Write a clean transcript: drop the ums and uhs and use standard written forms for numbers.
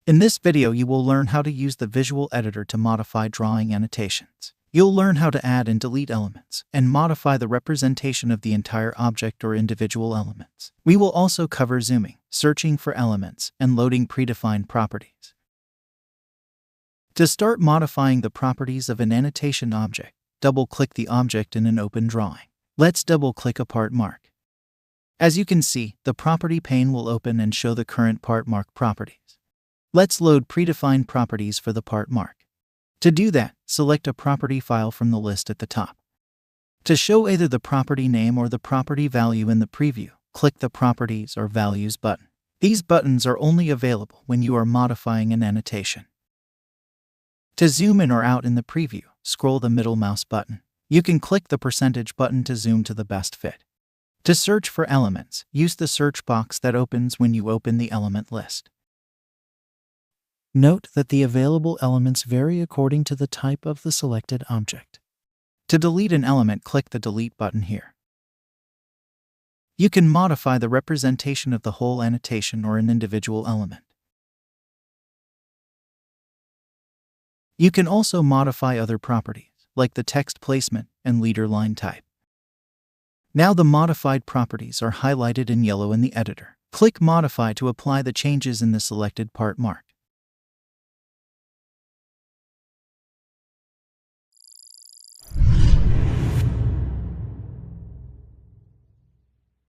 In this video, you will learn how to use the visual editor to modify drawing annotations. You'll learn how to add and delete elements and modify the representation of the entire object or individual elements. We will also cover zooming, searching for elements, and loading predefined properties. To start modifying the properties of an annotation object, double-click the object in an open drawing. Let's double-click a part mark. As you can see, the property pane will open and show the current part mark properties. Let's load predefined properties for the part mark. To do that, select a property file from the list at the top. To show either the property name or the property value in the preview, click the Properties or Values button. These buttons are only available when you are modifying an annotation. To zoom in or out in the preview, scroll the middle mouse button. You can click the percentage button to zoom to the best fit. To search for elements, use the search box that opens when you open the element list. Note that the available elements vary according to the type of the selected object. To delete an element, click the Delete button here. You can modify the representation of the whole annotation or an individual element. You can also modify other properties, like the text placement and leader line type. Now the modified properties are highlighted in yellow in the editor. Click Modify to apply the changes in the selected part mark.